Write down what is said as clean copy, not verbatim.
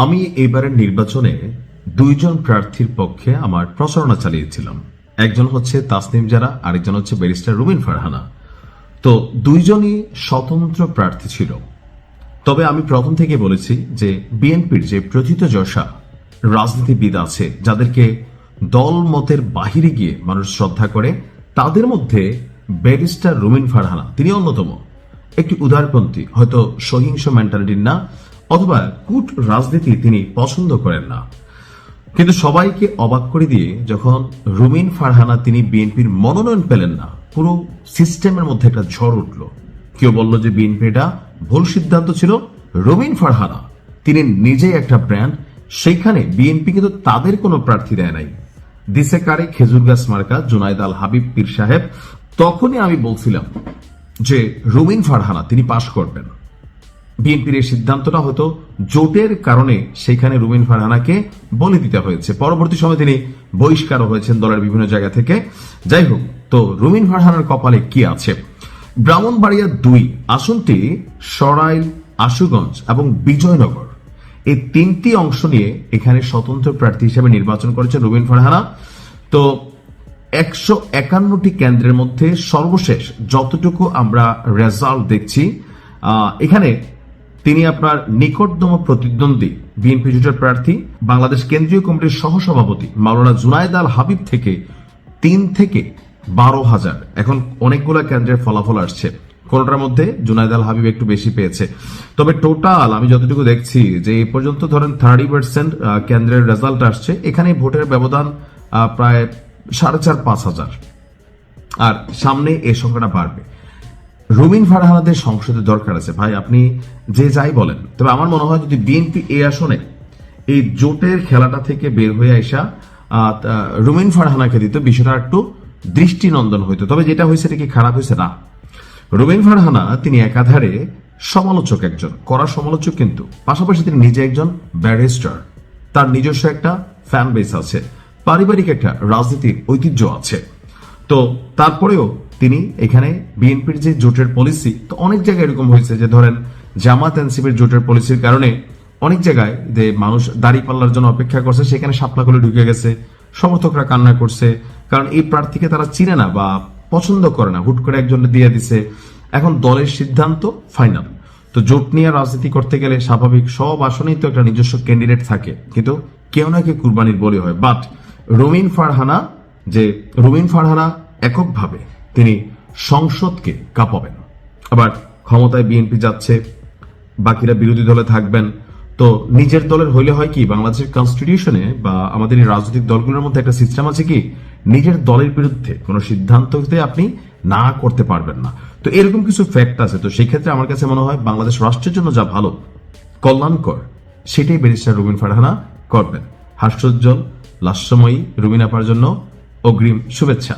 আমি এবারের নির্বাচনে দুইজন প্রার্থীর পক্ষে আমার প্রচারণা চালিয়েছিলাম। একজন হচ্ছে তাসনিম জারা, আরেকজন হচ্ছে ব্যারিস্টার রুমিন ফারহানা। তো দুইজনই স্বতন্ত্র প্রার্থী ছিল। তবে আমি প্রথম থেকে বলেছি যে বিএনপির যে প্রথিতযশা রাজনীতিবিদ আছে, যাদেরকে দল মতের বাহিরে গিয়ে মানুষ শ্রদ্ধা করে, তাদের মধ্যে ব্যারিস্টার রুমিন ফারহানা তিনি অন্যতম। একটি উদারপন্থী, হয়তো সহিংস মেন্টালিটির না, অথবা কূট রাজনীতি তিনি পছন্দ করেন না। কিন্তু সবাইকে অবাক করে দিয়ে যখন রুমিন ফারহানা তিনি বিএনপির মনোনয়ন পেলেন না, পুরো সিস্টেমের মধ্যে একটা ঝড় উঠল। কেউ বলল যে বিএনপি এটা ভুল সিদ্ধান্ত ছিল। রুমিন ফারহানা তিনি নিজেই একটা ব্র্যান্ড, সেইখানে বিএনপি কিন্তু তাদের কোনো প্রার্থী দেয় নাই, দিছে কারে খেজুর গাছ মার্কা জুনাইদ আল হাবিব পীর সাহেব। তখনই আমি বলছিলাম যে রুমিন ফারহানা তিনি পাশ করবেন। বিএনপির এই সিদ্ধান্তটা হয়তো জোটের কারণে সেখানে রুমিন ফারহানাকে বলে দিতে হয়েছে। পরবর্তী সময় তিনি বহিষ্কার হয়েছেন দলের বিভিন্ন জায়গা থেকে। যাই হোক, তো রুমিন ফারহানার কপালে কি আছে? ব্রাহ্মণবাড়িয়া 2 আসনটি সরাইল, আশুগঞ্জ এবং বিজয়নগর, এই 3টি অংশ নিয়ে এখানে স্বতন্ত্র প্রার্থী হিসেবে নির্বাচন করেছেন রুমিন ফারহানা। তো 151টি কেন্দ্রের মধ্যে সর্বশেষ যতটুকু আমরা রেজাল্ট দেখছি, এখানে তিনি আপনার নিকটতম প্রতিদ্বন্দ্বী বিএনপি জোটের প্রার্থী বাংলাদেশ কেন্দ্রীয় কমিটির সহসভাপতি মাওলানা জুনাইদ আল হাবিব থেকে 3 থেকে 12,000। এখন অনেকগুলো কেন্দ্রের ফলাফল আসছে, কোনটার মধ্যে জুনাইদ আল হাবিব একটু বেশি পেয়েছে। তবে টোটাল আমি যতটুকু দেখছি যে এই পর্যন্ত ধরেন 30% কেন্দ্রের রেজাল্ট আসছে। এখানে ভোটের ব্যবধান প্রায় 4,500-5,000, আর সামনে এই সংখ্যাটা বাড়বে। রুমিন ফারহানাদের সংসদে দরকার আছে ভাই, আপনি যে যাই বলেন। তবে আমার মনে হয় যদি বিএনপি এই আসনে এই জোটের খেলাটা থেকে বের হয়ে আসা রুমিন ফারহানাকে দিত, বিষয়টা একটু দৃষ্টিনন্দন হইতো। তবে যেটা হয়েছে এটা কি খারাপ হয়েছে? না। রুমিন ফারহানা তিনি একাধারে সমালোচক, একজন কড়া সমালোচক, কিন্তু পাশাপাশি তিনি নিজে একজন ব্যারিস্টার, তার নিজস্ব একটা ফ্যান বেস আছে, পারিবারিক একটা রাজনীতির ঐতিহ্য আছে। তো তারপরেও তিনি এখানে বিএনপির যে জোটের পলিসি, তো অনেক জায়গায় এরকম হয়েছে যে ধরেন জামাত এনসিপির জোটের পলিসির কারণে অনেক জায়গায় যে মানুষ দাড়ি পাল্লার জন্য অপেক্ষা করছে, সেখানে শাপলা খুলে ঢুকে গেছে, সমর্থকরা কান্না করছে, কারণ এই প্রার্থীকে তারা চিনে না বা পছন্দ করে না, হুট করে একজনকে দিয়ে দিছে। এখন দলের সিদ্ধান্ত ফাইনাল। তো জোট নিয়ে রাজনীতি করতে গেলে স্বাভাবিক সব আসনেই তো একটা নিজস্ব ক্যান্ডিডেট থাকে, কিন্তু কেউ না কেউ কুরবানির বলি হয়। বাট রুমিন ফারহানা এককভাবে তিনি সংসদকে কাঁপাবেন। আবার ক্ষমতায় বিএনপি যাচ্ছে, বাকিরা বিরোধী দলে থাকবেন। তো নিজের দলের হইলে হয় কি, বাংলাদেশের কনস্টিটিউশনে বা আমাদের এই রাজনৈতিক দলগুলোর মধ্যে একটা সিস্টেম আছে কি, নিজের দলের বিরুদ্ধে কোনো সিদ্ধান্ত আপনি না করতে পারবেন না। তো এরকম কিছু ফ্যাক্ট আছে। তো সেই ক্ষেত্রে আমার কাছে মনে হয় বাংলাদেশ রাষ্ট্রের জন্য যা ভালো, কল্যাণকর, সেটাই ব্যারিস্টার রুমিন ফারহানা করবেন। হাস্যোজ্জ্বল লাস্যময়ী রুমিন আপার জন্য অগ্রিম শুভেচ্ছা।